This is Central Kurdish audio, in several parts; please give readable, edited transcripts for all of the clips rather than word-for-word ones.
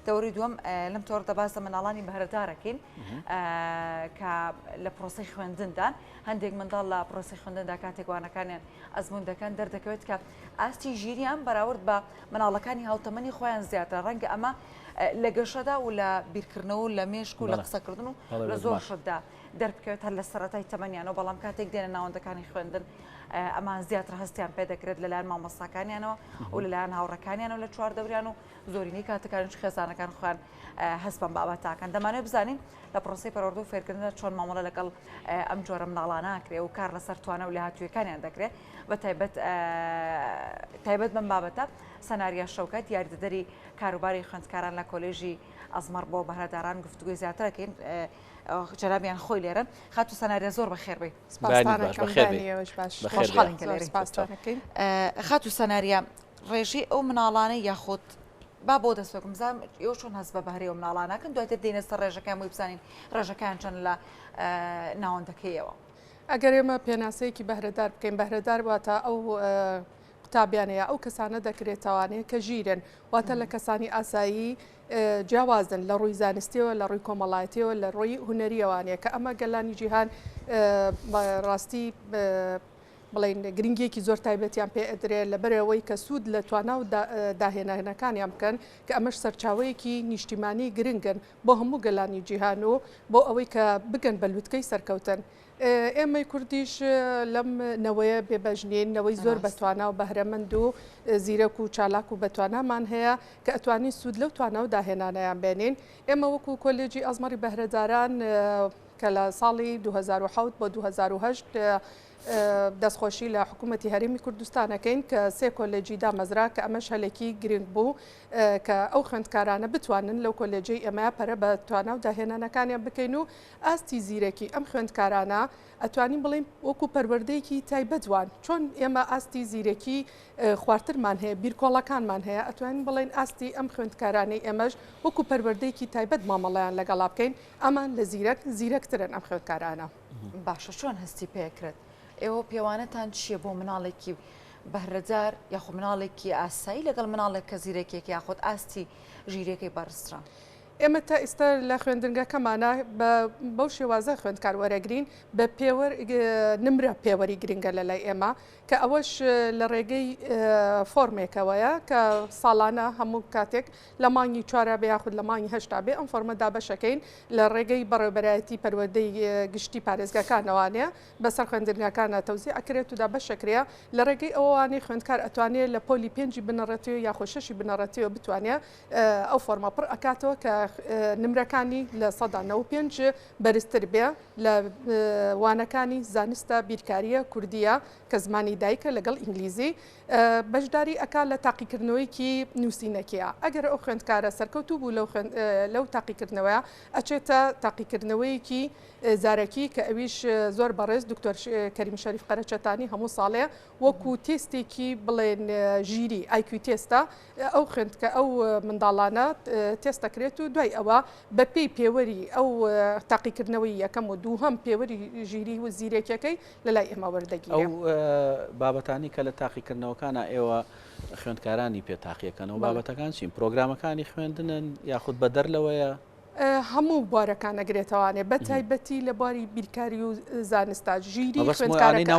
دەوری دووەم لەم تۆڕدا باز لە منداڵانی بەهرەدارەکەین کە لە پرۆسی خوێندندان هەندێک منداڵ لە پرۆسی خوێندندا کاتێک وانەکانیان ئەزمون دەکەن دەردەکەوێت کە ئاستی ژیریان بەراورد بە مناڵەکانی هاوتەمەنی خۆیان زیاتر ڕەنگە ئەمە لە گەشەدا و لە بیرکردنەوە و لە مێشک و لە قسەکردن و لە زۆر شتدا دەربکەوێت هەر لە سەرەتای تەمەنیانەوە بەڵام کاتێک دێنە ناوەندەکانی خوێندن ئەمان زیاتر هەستیان پێ دەکرێت لەلایەن مامۆستاکانیانەوە و لەلایەن هاوڕەکانیانەوە لە چواردەوریان و زۆرینەی کاتەکانیش خێزانەکان خۆیان هەست بەم بابەتاکەن دەمانێت بزانین لە پرۆسی پەروەردە و فێرکردنە چۆن مامەڵە لەگەڵ ئەم جۆرە مناڵانە ئەکرێ و کار لەسەر توانە و لەهاتوویەکانیان دەکرێت بە تایبەت بەم بابەتە سەناریا شەوکەت یاریدەدەری کاروباری خوێندکاران لە کۆلێژی ئەزمەر بۆ بەهرەداران گفتوگوی زیاترەکەین جەنابیان خۆی لێرن خات و سەناریا زۆر بەخێربێ خات و سەناریا ڕێژی ئەو مناڵانە یاخۆت با بۆ دەستۆکم بزانم ئێوە چۆن هەست بە بەهرەی ئەو مناڵانەکەن دواتر دێنە سەر ڕێژەکان بۆی بزانین ڕێژەکان چەند لە ناوەندەکەیەوە ئەگەر ئێمە پێناسەیەکی بەهرەدار بکەین بەهرەدار واتە ئەو قوتابیانەیە ئەو کەسانە دەکرێتەوانەیە کە ژیرن واتە لە کەسانی ئاسایی جیاوازن لە ڕووی زانستیەوە لە ڕووی کۆمەڵایەتیەوە لە ڕووی هونەریەوانەیە کە ئەمە گەلانی جیهان ڕاستی بڵین گرنگێکی زۆر تایبەتیان پێ ئەدرێت لەبەرەوەی کە سوود لە توانە و داهێنانەکانیان بکەن کە ئەمەش سەرچاوەیەکی نیشتیمانی گرنگن بۆ هەموو گەلانی جیهان و بۆ ئەوەی کە بگەن بە لووتکەی سەرکەوتن. ئێمەی کوردیش لەم نەوەیە بێبەژنین نەوەی زۆر بەتوانە و بەهرەمەند و زیرەک و چالاک و بەتوانامان هەیە کە ئەتوانین سوود لەو توانە و داهێنانەیان بێنین. ئێمە وەکو کۆلێجی ئەزمەری بەهرەداران کە لە ساڵی 2007 بۆ 2008 دەستخۆشی لە حکوومەتی هەرێمی کوردستانەکەین کە سێ کۆلێجی دامەزرا کە ئەمەش هەلێکی گرنگ بوو کە ئەو خوێندکارانە بتوانن لەو کۆلێجی ئەمە پەرە بە توانە و داهێنانەکانیان بکەین و ئاستی زیرەکی ئەم خوێندکارانە ئەتوانین بڵین وەکو پەروەردەیەکی تایبەتوان چۆن ئێمە ئاستی زیرەکی خواردترمان هەیە بیرکۆڵەکانمان هەیە ئەتوانین بڵین ئاستی ئەم خوێندکارانەی ئێمەش وەکو پەروەردەیەکی تایبەت مامەڵەیان لەگەڵا بکەین ئەمان لە زیرەکترن ئەم خوێندکارانە. باشە چۆن هەستی پێکرێت ئێوە پێوانەتان چییە بۆ مناڵێکی بەهرەدار یاخۆ مناڵێکی ئاسایی لەگەڵ مناڵێک کە زیرەکێکی یاخۆت ئاستی ژیرەکەی بەڕستران؟ ئێمە تا ئێستا لە خوێندنگەکەمانە بەو شێوازە خوێندکار وەرەگرین بە نمرە پێوەری گرنگە لە لای ئێمە کە ئەوەش لە ڕێگەی فۆرمێکەوەیە کە ساڵانە هەموو کاتێک لە مانگی 4 بێ یاخود لە مانگی 8 بێ ئەم فۆرمەدا بەشەکەین لە ڕێگەی بەڕێوەبەرایەتی پەروەردەی گشتی پارێزگاکانەوانەیە بەسەر خوێندنگەکانە تەوزیع ئەکرێت و دا بەشەکرێ لە ڕێگەی ئەوانەی خوێندکار ئەتوانێت لە پۆلی 5 بنەڕەتیەوە یاخۆ 6 بنەڕەتیەوە بتوانێت ئەو فۆرمە پڕ ئەکاتەوە کە نمرەکانی لە 95 بەرزتر بێ لە وانەکانی زانستە بیرکاریە کوردیە کە زمانی دایکە لەگەڵ ئینگلیزی بەشداری ئەکا لە تاقیکردنەوەیکی نووسینەکەیە ئەگەر ئەو خوێندکارە سەرکەوتوو بوو لەو تاقیکردنەوەیە ئەچێتە تاقیکردنەوەیکی زارەکی کە ئەویش زۆر بەڕێز دکتۆر کەریم شەریف قەرەچەتانی هەموو ساڵێ وەکو تێستێکی بڵێن ژیری IQ تێستە ئەو خوێندکە ئەو منداڵانە تێستەکرێت و دوای ئەوە بە پێی پێوەری ئەو تاقیکردنەوەی یەکەم و دووهەم پێوەری ژیری و زیرێکەکەی لەلای ئێمە وەردەگیرێت. ئەو بابەتانی کە لە تاقیکردنەوەکانە ئێوە خوێندکارانی پێتاقیەکەن و بابەتەکان چین پرۆگرامەکانی خوێندنن یاخود بە دەرلەوەیە؟ هەموو بوارەکان ئەگرێتەوانێ بە تایبەتی لە بواری بیرکاری و زانستا ژیری خوێندکارەکە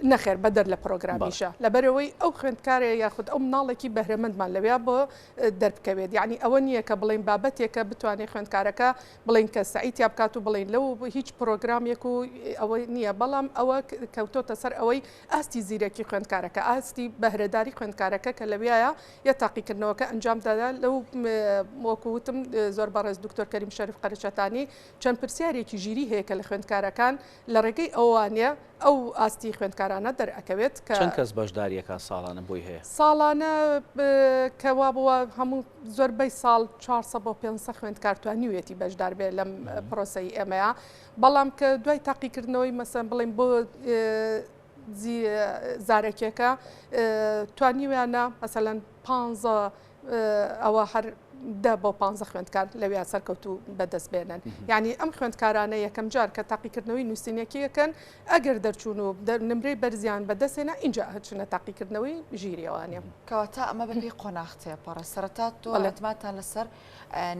نەخێر بەدەر لە پرۆگرامیشە لەبەرەوەی ئەو خوێندکارە یاخود ئەو مناڵێکی بەهرەمەندمان لەوێ بۆ دەربکەوێت یعنی ئەوە نییە کە بڵین بابەتێکە بتوانێت خوێندکارەکە بڵین کە سعیتیا بکات و بڵین لەو هیچ پرۆگرامێک و ئەوە نییە بەڵام ئەوە کەوتۆتە سەر ئەوەی ئاستی زیرەکی خوێندکارەکە ئاستی بەهرەداری خوێندکارەکە کە لەوێیە یە تاقیکردنەوەکە ئەنجامدادا لەو وەکوتم زۆر بەڕێز دکتۆر کەریم شەریف قەرەچەتانی چەند پرسیارێکی ژیری هەیە کە لە خوێندکارەکان لە ڕێگەی ئەوانە ئەو ئاستی خوێندکارانە دەرئەکەوێت کە چەند کەس بەشداریەکە ساڵانە بۆی هەیە؟ ساڵانە کەوا بووە هەموو زۆربەی ساڵ 400 بۆ 500 خوێندکار توانیوێتی بەشدار بێت لەم پرۆسەی ئێمەیە بەڵام کە دوای تاقیکردنەوەی مەسەن بڵین بۆ زارێکێکە توانیویانە مەسەلەن 15 ئەوە هەر 10 بۆ 15 خوێندکار لەوێ سەرکەوتو بەدەست بێنن یعنی ئەم خوێندکارانە یەکەم جار کە تاقیکردنەوەی نووسینەکەیەکەن ئەگەر دەرچوون و نمرەی بەرزیان بەدەستێنە اینجا هەچنە تاقیکردنەوەی ژیریەوانە کەواتە ئەمە بەبێ قۆناختەیە پەڕە سەرەتا تۆ ئەتماتان لەسەر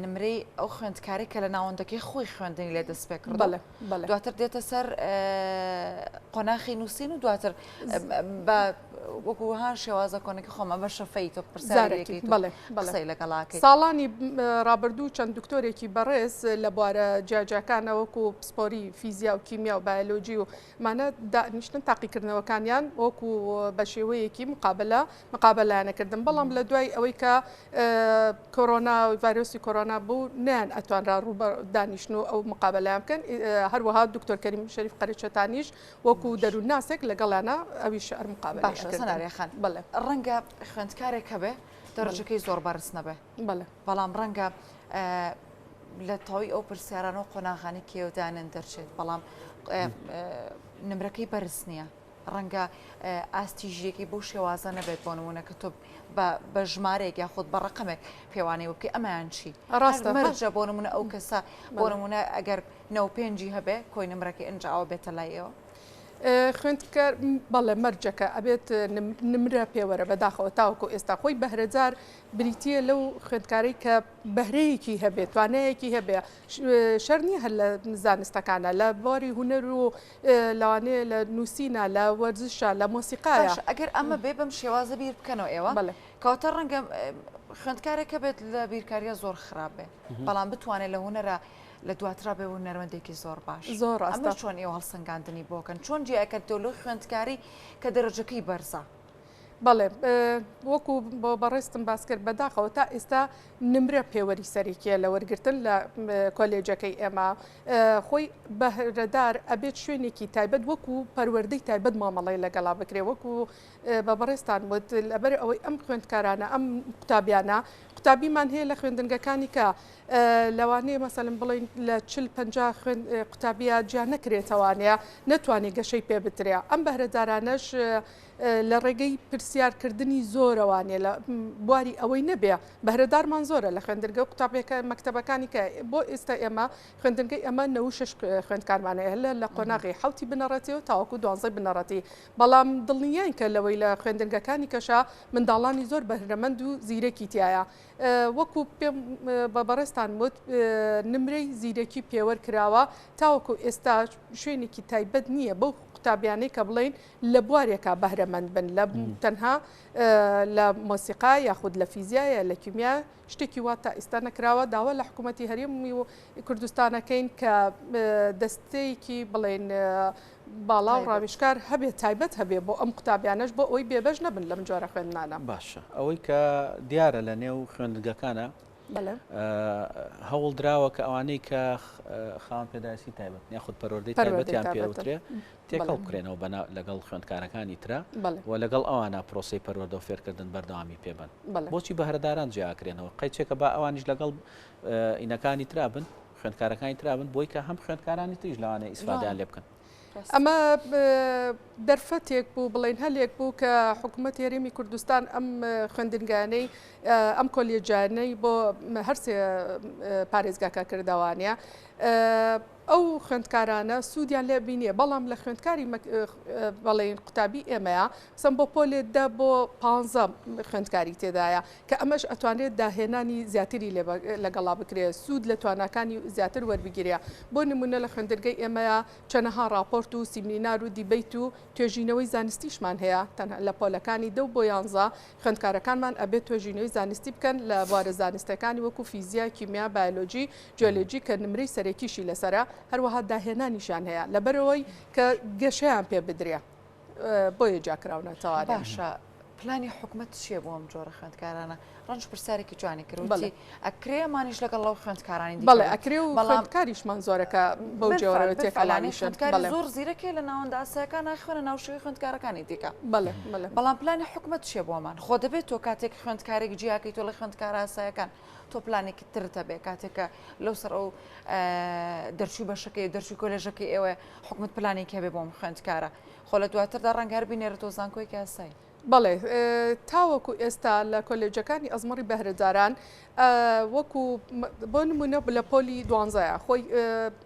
نمرەی ئەو خوێندکاری کە لە ناوەندەکەی خۆی خوێندنی لێ دەست پێ کردو دواتر دێتە سەر قۆناخی نووسین و دواتر وەکوهان شێوازە کۆنێکی خۆمە بە شەفەی تۆ پرسیارێکی قسەی لەگەڵاکەی ساڵانی ڕابردوو چەند دکتۆرێکی بەڕێز لە بوارە جیاجەکانە وەکو پسپۆری فیزیا و کیمیا و بایۆلۆژی و مانە دانیشتن تاقیکردنەوەکانیان وەکو بە شێوەیەکی مقابلەیانەکردن بەڵام لە دوای ئەوەی کە کۆرۆنا و ڤایرۆسی کۆرۆنا بوو نیان ئەتوانرا ڕوبە دانیشتن و ئەو مقابلەیان بکەن هەروەها دکتۆر کەریم شەریف قەریچەتانیش وەکو دەروونناسێک لەگەڵانە ئەویش هەر مقابلە سەناریەخان ڕەنگە خوێندکارێک هەبێ دەرەجەکەی زۆر بەرز نەبێ بەڵام ڕەنگە لە تەواوی ئەو پرسیارانە و قۆناغانی کێودانن دەرچێت بەڵام نمرەکەی بەرز نییە ڕەنگە ئاستیژیەکی بۆ شێوازە نەبێت بۆ نمونە کە تۆ بە ژمارێک یاخود بە ڕقمێک پێوانەی وبکە ئەمایان چی ڕاستەمەرجە بۆ نمونە ئەو کەسە بۆ نمونە ئەگەر نەو پێنجی هەبێ کۆی نمرەکەی ئەنجاوە بێتە لای ئێوە خوێندکار بەڵێ مەرجەکە ئەبێت نمرە پێوەرە بەداخەوە تاوەکو ئێستا خۆی بەهرەجار بریتە لەو خوێندکارەی کە بەهرەیەکی هەبێت توانەیەکی هەبێ شەرنی هەر لە زانستەکانە لە باری هوەر و لەوانەیە لە نووسینە لە وەرزشە لە مۆسیقایە ئەگەر ئەمە بێ بەم شێوازە بیر بکەنەوە ئێوە کەواتە ڕەنگە خوێندکارێکە بێت لە بیرکاریە زۆر خراپێ بەڵام بتوانێت لە هوەرە لە دواترا بێ و نەروەندێکی زۆر باش زۆر ئەمە چۆن ئێوە هەڵسەنگاندنی بۆکەن چۆن جیاکەن تۆلۆ خوێندکاری کە دەرەجەکەی بەرزە بەڵێ وەکو بۆ بەڕێستم باس کرد بەداخەوە تا ئێستا نمرە پێوەری سەرێکیە لە وەرگرتن لە کۆلێجەکەی ئێمە خۆی بەهرەدار ئەبێت شوێنێکی تایبەت وەکو پەروەردەی تایبەت مامەڵی لەگەڵا بکرێ وەکو بە بەڕێستان وت لەبەر ئەوەی ئەم خوێندکارانە ئەم قوتابیانە قوتابیمان هەیە لە خوێندنگەکانی کە لەوانەیە مەسەلەن بڵین لە 40-50 قوتابیە گیان نەکرێتەوانەیە نەتوانێت گەشەی پێ بترێ ئەم بەهرەدارانەش لە ڕێگەی پرسیارکردنی زۆرەوانێ لە بواری ئەوەی نەبێ بەهرەدارمان زۆرە لە خوێندنگە قوتابیەکە مەکتەبەکانی کە بۆ ئێستا ئێمە خوێندنگەی ئەمە 96 خوێندکارمانەیە لە قۆناغی حوتی بنەڕەتیەوە تاوەکو 12 بنەڕەتی بەڵام دڵنیان کە لەوەی لە خوێندنگەکانی کەشا منداڵانی زۆر بەهرەمەند و زیرەکی تایە وەکو پێم بە بەڕێستان وت نمرەی زیرەکی پێوەر کراوە تاوەکو ئێستا شوێنێکی تایبەت نییە بەو قوتابیانەی کە بڵین لە بوارێکە بەهرەمەند بن لە تەنها لە مۆسیقا یاخود لە فیزیایە لە کیمیا شتێکی واتە ئێستا نەکراوە داوا لە حکوومەتی هەرێمی و کوردستانەکەین کە دەستەیەکی بڵێن باڵا و ڕاویشکار هەبێت تایبەت هەبێ بۆ ئەم قوتابیانەش بۆ ئەوی بێبەش نەبن لەم جۆرە خوێندنانە باشە ئەوەی کە دیارە لە نێو خوێندنگەکانە هەوڵ دراوە کە ئەوانەی کە خاوەن پێداسی تایبەت یاخود پەروەردەی تایبەتیان پێوترێ تێکەڵ بکرێنەوە لەگەڵ خوێندکارەکانی ترە و لەگەڵ ئەوانە پرۆسی پەروەردە و فێرکردن بەردەوامی پێبن بۆچی بەهرەداران جیاکرێنەوە قەیچێکە با ئەوانیش لەگەڵ ئینەکانی ترابن خوێندکارەکانی ترابن بۆی کە هەم خوێندکارانی تریش لەوانە ئیسفادەیان لێ بکەن ئەمە دەرفەتێک بوو بڵین هەلێک بوو کە حکوومەتی هەرێمی کوردستان ئەم خوێندنگانەی ئەم کۆلێجانەی بۆ هەرسێ پارێزگاکە کردوانە ئەو خوێندکارانە سوودیان لێ بینیە بەڵام لە خوێندکاری بەڵێن قوتابی ئێمەیە سم بۆ پۆلێتدا بۆ 15 خوێندکاری تێدایە کە ئەمەش ئەتوانێت داهێنانی زیاتری لەگەڵا بکرێت سوود لە توانەکانی زیاتر وەربگیرە بۆ نمونە لە خوێندرگەی ئێمەیە چەنەها راپۆرت و سیمینار و دیبیت و توێژینەوەی زانستیشمان هەیە لە پۆلەکانی 2 بۆ 11 خوێندکارەکانمان ئەبێت توێژینەوەی زانستی بکەن لە بوارە زانستەکانی وەکو فیزیا کیمیا بایۆلۆژی جیۆلۆجی کە نمرەی سەرەکیشی لەسرە هەروەها داهێنانیشان هەیە لەبەرەوەی کە گەشەیان پێ بدرێ بۆیە جاکراونەتەوە باشە پلانی حکوومەت چیە بۆ ئەم جۆرە خوێندکارانە ڕەنج پرسیارێکی جوانی کردی ئەکرێمانیش لەگەڵ ئەو خوێندکارانی بەڵێ ئەکرێ و خوێندکاریشمان زۆرەکە بەو جێوەرەوە تێکەڵانی خوێندکاری زۆر زیرەکێ لە ناوەندە ئاسایەکان خوێنە ناوشەوەی خوێندکارەکانی دیکە بەڵام پلانی حکوومەت چیە بۆمان خۆ دەبێت تۆ کاتێک خوێندکارێک جیاکەی تۆ لە خوێندکارە ئاسایەکان تۆ پلانێکی ترتە بێ کاتێکە لەو سەر ئەو دەرچوی بەشەکەی دەرچوی کۆلێژەکەی ئێوە حکوومەت پلانێکی هەبێ بۆم خوێندکارە خۆ لە دواتردا ڕەنگە هەر بینێرە تۆ زانکۆیەکی ئاسایی بەڵێ تاوەکو ئێستا لە کۆلێجەکانی ئەزمەڕی بەهرەداران وەکو بۆ نمونە لە پۆلی 12 خۆی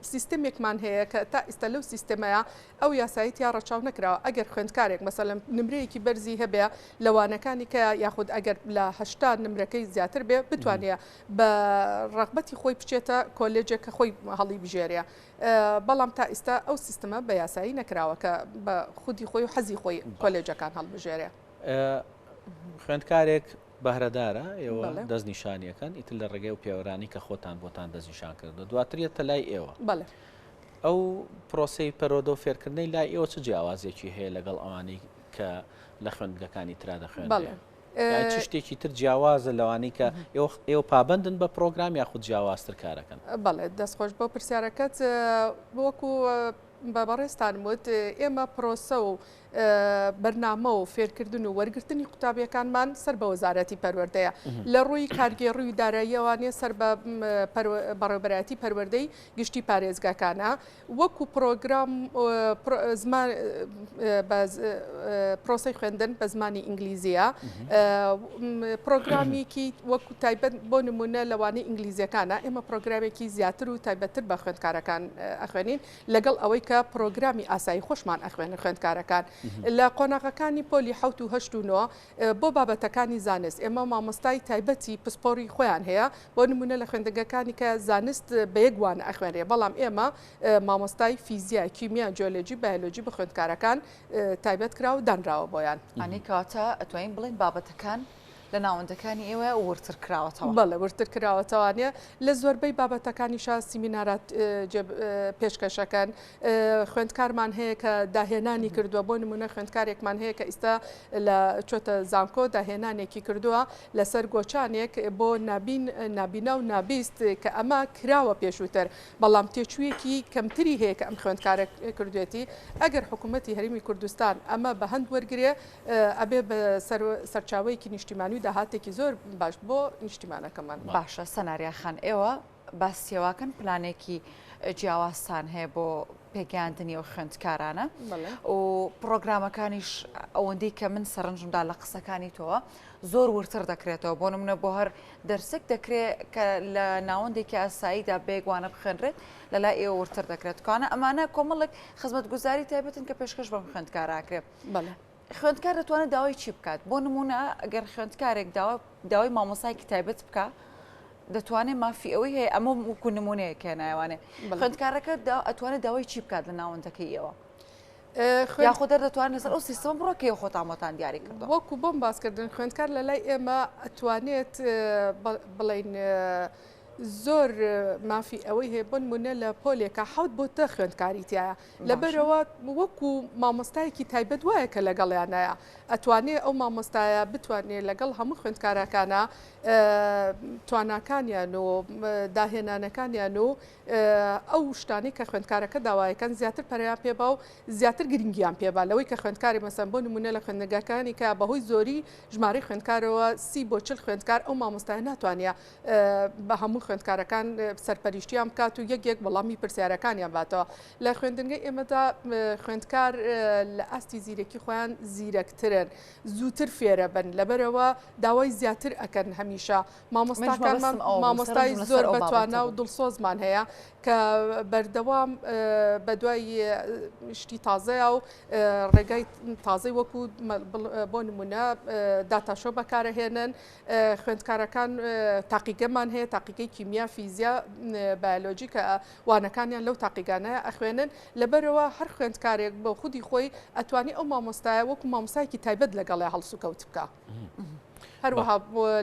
سیستمێکمان هەیە کە تا ئێستا لەو سیستەمەیە ئەو یاساییتیا ڕەچاو نەکراوە ئەگەر خوێندکارێک مەسەلەن نمرەیەکی بەرزی هەبێ لەوانەکانی کە یاخود ئەگەر لە 80 نمرەکەی زیاتر بێ بتوانێت بە ڕغبەتی خۆی بچێتە کۆلێجێکە خۆی هەڵی بژێریە بەڵام تا ئێستا ئەو سیستەمە بە یاسایی نەکراوە کە بە خودی خۆی و حەزی خۆی کۆلێجەکان هەڵبژێرێ خوێندکارێک بەهرەدارە ئێوە دەستنیشانیەکەن ئیتر لە ڕێگەی و پێوەرانی کە خۆتان بۆتان دەستنیشان کردو دواتریەتە لای ئێوە ئەو پرۆسی پەرۆدە و فێرکردنەی لای ئێوە چ جیاوازێکی هەیە لەگەڵ ئەوانەی کە لە خوێندگەکانی ترا دەخوێن چ شتێکی تر جیاوازە لەوانەی کە ئێوە پابندن بە پرۆگرام یاخود جیاوازتر کارەکەن بەڵێ دەستخۆش بۆ پرسیارەکەت وەکو بەڕێستان وت ئێمە پرۆسە و بەرنامە و فێرکردن و وەرگرتنی قوتابیەکانمان سەر بە وەزارەتی پەروەردەیە لە ڕووی کارگێڕی و داراییەوانێ سەر بە بەڕێوەبەرەتی پەروەردەی گشتی پارێزگاکانە وەکو پرۆگرام پرۆسی خوێندن بە زمانی ئینگلیزیە پرۆگرامێکی وەکو تایبەت بۆ نمونە لەوانەی ئینگلیزیەکانە ئێمە پرۆگرامێکی زیاتر و تایبەتتر بە خوێندکارەکان ئەخوێنین لەگەڵ ئەوەی کە پرۆگرامی ئاسایی خۆشمان ئەخوێنە خوێندکارەکان لە قۆناغەکانی پۆلی 7 و 8 و 9 بۆ بابەتەکانی زانست ئێمە مامۆستای تایبەتی پسپۆری خۆیان هەیە بۆ نمونە لە خوێندەگەکانی کە زانست بە یەکوان ئەخوێنرێ بەڵام ئێمە مامۆستای فیزیا کیمیا جیۆلۆجی بایۆلۆجی بە خوێندکارەکان تایبەت کرا و دانراوە بۆیان ئەنی کاتە ئەتوانین بڵین بابەتەکان لە ناوەندەکانی ئێوە ورتر کراوەتەوە بەڵێ ورتر کراوەتەوانە لە زۆربەی بابەتەکانیشا سیمینارات پێشکەشەکەن خوێندکارمان هەیە کە داهێنانی کردووە بۆ نمونە خوێندکارێکمان هەیە کە ئێستا لە چۆتە زانکۆ داهێنانێکی کردووە لەسەر گۆچانێک بۆ نابینە و نابیست کە ئەمە کراوە پێشووتر بەڵام تێچوویەکی کەمتری هەیە کە ئەم خوێندکارە کردوێتی ئەگەر حکوومەتی هەرمی کوردستان ئەمە بە هەند وەرگێ ئەبێ بە سەرچاوەیەکی نیشتیمانی داهاتێکی زۆر باش بۆ نیشتیمانەکەمان باشە سەناریاخان ئێوە باسیێواکەن پلانێکی جیاوازتان هەیە بۆ پێگەاندنی و خوێندکارانە و پرۆگرامەکانیش ئەوەندەی کە من سەرنجمدا لە قسەکانی تۆوە زۆر ورتر دەکرێتەوە بۆ نمونە بۆ هەر دەرسێک دەکرێت کە لە ناوەندێکی ئاساییدا بێگوانە بخێنرێت لەلای ئێوە ورتر دەکرێت کانە ئەمانە کۆمەڵێک خزمەتگوزاری تایبەتن کە پێشکەش بەم خوێندکاراکرێت خوێندکار دەتوانێت داوای چی بکات بۆ نمونە ئەگەر خوێندکارێک داوای مامۆسایکی تایبەت بکە دەتوانێت مافی ئەوەی هەیە ئەمە وەکو نمونەیەکە نایوانێ خوێندکارەکە ئەتوانێت داوای چی بکات لە ناوەندەکەی ئێوە یاخۆ دەتوانێت لەسەر ئەو سیستەم بڕۆکەی خۆتان بۆتان دیاری کردو وەکو بۆم باسکردن خوێندکار لە لای ئێمە ئەتوانێت بڵین زۆر مافی ئەوەی هەیە بۆ نمونە لە پۆلێکە حەوت بۆتە خوێندکاریتیایە لەبەرەوە وەکو مامۆستایەکی تایبەت وایە کە لەگەڵیانایە ئەتوانێت ئەو مامۆستایە بتوانێت لەگەڵ هەموو خوێندکارەکانە تواناکانیان و داهێنانەکانیان و ئەو شتانی کە خوێندکارەکە داوایەکەن زیاتر پەریان پێبا و زیاتر گرنگیان پێبا لەوەی کە خوێندکاری مەسەن بۆ نمونە لە خوێندنگەکانی کە بەهۆی زۆری ژمارەی خوێندکارەوە 30 بۆ 40 خوێندکار ئەو مامۆستای ناتوانێت بە هەموو خوێندکارەکان سەرپەریشتیان بکات و یەک وەڵامی پرسیارەکانیان باتەوە لە خوێندنگەی ئێمەدا خوێندکار لە ئاستی زیرەکی خۆیان زیرەکترن زووتر فێرە بن لەبەرەوە داوای زیاتر ئەکەن هەمیشە مامۆستاکانمان مامۆستای زۆر بەتوانە و دڵسۆزمان هەیە کە بەردەوام بە دوای شتی تازەیە و ڕێگای تازەی وەکو بۆ نمونە داتاشۆ بەکارەهێنن خوێندکارەکان تاقیگەمان هەیە تاقیگەی کیمیا فیزیا بایۆلۆجی کە وانەکانیان لەو تاقیگانەیە ئەخوێنن لەبەرەوە هەر خوێندکارێک بە خودی خۆی ئەتوانی ئەو مامۆستایە وەکو مامۆستایەکی تایبەت لەگەڵی هەڵسوکەوت بکە. هەروەها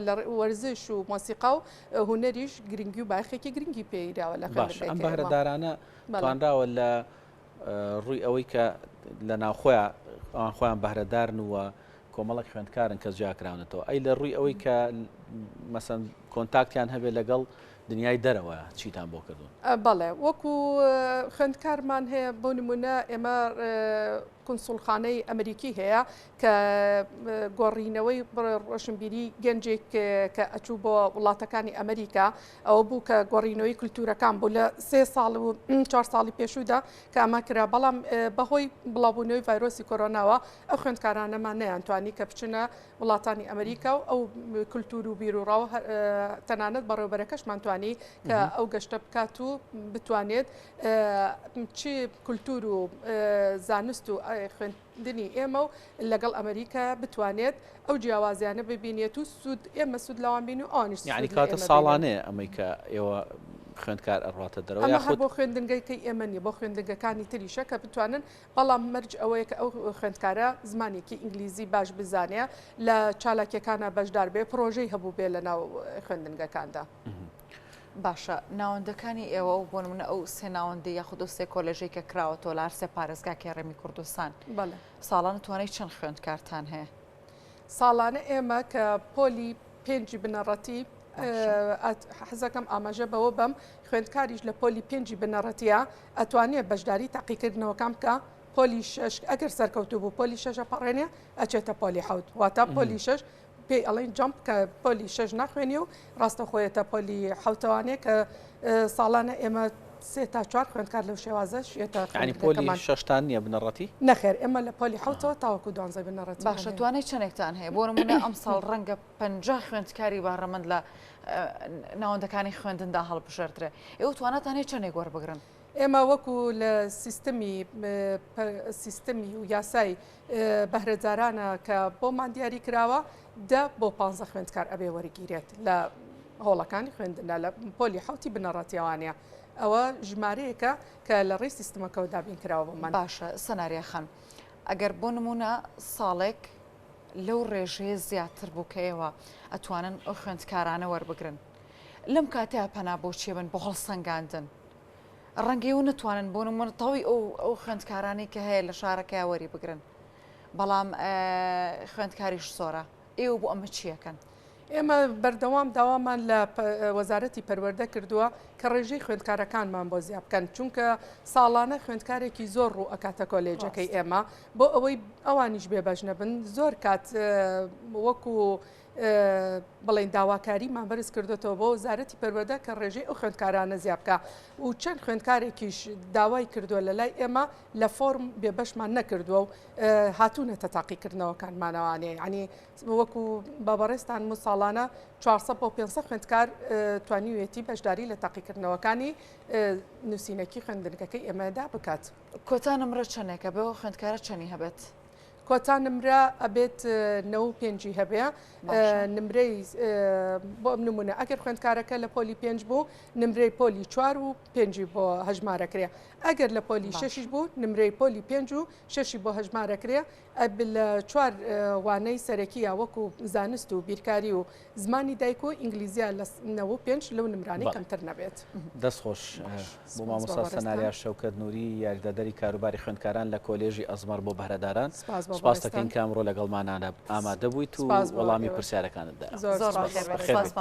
لە وەرزش و مۆسیقا و هونەریش گرنگی و باخێکی گرنگی پێیراوە لە ئەم بەهرەدارانە توانراوە لە ڕووی ئەوەی کە لە ناوخۆیان خۆیان بەهرەدارن وە کۆمەڵک خوێندکارن کە جیاکراونەتەوە ئەی لە ڕووی ئەوەی کە مەسەن کۆنتاکتیان هەبێت لەگەڵ دنیای دەرەوە چیتان بۆ کردوون؟ بەڵێ وەکو خوێندکارمان هەیە بۆ نمونە ئێمە کنسوڵخانەی ئەمریکی هەیە کە گۆڕینەوەی ڕۆشنبیری گەنجێک کە ئەچوو بۆ وڵاتەکانی ئەمریکا ئەوە بوو کە گۆڕینەوەی کولتورەکان بوو لە 3 ساڵ و 4 ساڵی پێشودا کە ئەمە کرا بەڵام بەهۆی بڵاوبوونەوەی ڤایرۆسی کۆرۆناوە ئەو خوێندکارانەمان نەیانتوانی کە بچنە وڵاتانی ئەمریکا و ئەو کولتور و بیرروڕاو تەنانەت بەڕێوەبەرەکەشمان توانی کە ئەو گەشتە بکات و بتوانێت چی کولتور و زانست و خوێندنی ئێمە و لەگەڵ ئەمریکا بتوانێت ئەو جیاوازیانە ببینێت و سود ئێمە سود لەوان بین و ئانیش یعنی کاتە ساڵانەیە ئەمەی کە ئێوە خوێندکار ئەڕاتە دەرەوە یاخود بۆ خوێندنگەکەی ئێمە نیە بۆ خوێندنگەکانی تریشە کە بتوانن بەڵام مەرج ئەوەیە کە ئەو خوێندکارە زمانێکی ئینگلیزی باش بزانێ لە چالاکیەکانە بەشدار بێ پرۆژەی هەبوو بێ لە ناو خوێندنگەکاندا. باشە ناوەندەکانی ئێوە و بۆ نمونە ئەو سێ ناوەندی یاخود و سێ کۆلێژەی کە کراوەتەوە لە هەر سێ پارێزگاکە هەرێمی کوردستان ساڵانە توانای چەند خوێندکارتان هەیە؟ ساڵانە ئێمە کە پۆلی 5 بنەڕەتی حەزەکەم ئاماژە بەوە بەم خوێندکاریش لە پۆلی 5 بنەڕەتیە ئەتوانێت بەشداری تاقیکردنەوەکان بکە پۆلی 6 ئەگەر سەرکەوتو بوو پۆلی 6 پەڕێنێ ئەچێتە پۆلی 7 واتە پۆلی 6 پێی ئەڵێن جەمپ کە پۆلی 6 ناخوێنی و ڕاستە خۆیەتە پۆلی حوتەوانێ کە ساڵانە ئێمە 3 تا 4 خوێندکار لەو شێوازەش ینی پۆلی 6تان نییە بنەڕەتی؟ نەخێر ئێمە لە پۆلی حوتەوە تاوەکو 12 بنەڕەتی. باشە توانای چەندێکتان هەیە بۆ نمونە ئەم ساڵ ڕەنگە 50 خوێندکاری باڕەمەند لە ناوەندەکانی خوێندندا هەڵبژێردرێ ئێوە تواناتان هەیە چەندێک وەربگرن؟ ئێمە وەکو لە سیستەمی و یاسای بەهرەجارانە کە بۆمان دیاری کراوە 10 بۆ 15 خوێندکار ئەبێ وەرگیرێت لە هۆڵەکانی خوێندندا لە پۆلی حوتی بنەڕەتیوانە ئەوە ژمارەیەکە کە لە ڕێی سیستمەکەەوە دابین کراوە بۆمان. باشە سەناریە خان ئەگەر بۆ نمونە ساڵێک لەو ڕێژەیە زیاتر بووکەیەوە ئەتوانن ئەو خوێندکارانە وەربگرن لەم کاتەیە پەنا بۆچیە بن بۆ هەڵسەنگاندن ڕەنگەی و نتوانن بۆ نمونە تەوی ئەو خوێندکارانی کە هەیە لە شارەکەی وەری بگرن بەڵام خوێندکاریش زۆرە ئێوە بۆ ئەمە چیەکەن؟ ئێمە بەردەوام داوامان لە وەزارەتی پەروەردە کردووە کە ڕێژەی خوێندکارەکانمان بۆ زیاد بکەن چونکە ساڵانە خوێندکارێکی زۆر ڕوو ئەکاتە کۆلێجەکەی ئێمە بۆ ئەوەی ئەوانیش بێبەش نەبن زۆر کات وەکو بڵێن داواکاریمان بەرز کردوێتەوە بۆ وەزارەتی پەروەردە کە ڕێژەی ئەو خوێندکارانە زیاد بکە و چەند خوێندکارێکیش داوای کردووە لە لای ئێمە لە فۆرم بێبەشمان نەکردووە و هاتوونەتە تاقیکردنەوەکانمانەوانەیە ینی وەکو بەبەڕێستان و ساڵانە 400 بۆ 500 خوێندکار توانیوێتی بەشداری لە تاقیکردنەوەکانی نووسینەکی خوێندنگەکەی ئێمەدا بکات. کۆتا نمرە چەندێکە بەوە خوێندکارە چەندی هەبێت؟ کۆتا نمرە ئەبێت 95 هەبێ نمرەی بۆ نمونە ئەگەر خوێندکارەکە لە پۆلی 5 بوو نمرەی پۆلی 4 و 5 بۆ هەژمارەکرێ ئەگەر لە پۆلی 6 بوو نمرەی پۆلی 5 و 6 بۆ هەژمارەکرێ لە 4 وانەی سەرەکیە وەکو زانست و بیرکاری و زمانی دایک و ئینگلیزیە لە 95 لەو نمرانی کەمتر نەبێت. دەستخۆش بۆ مامۆستا سەناریا شەوکەت نووری یاریدەدەری کاروباری خوێندکاران لە کۆلێژی ئەزمەر بۆ بەهرەداران سپاس دەکەین کامڕۆ لەگەڵمانانە ئامادە بوویت و وەڵامی پرسیارەکانت دا. زۆر سپاس.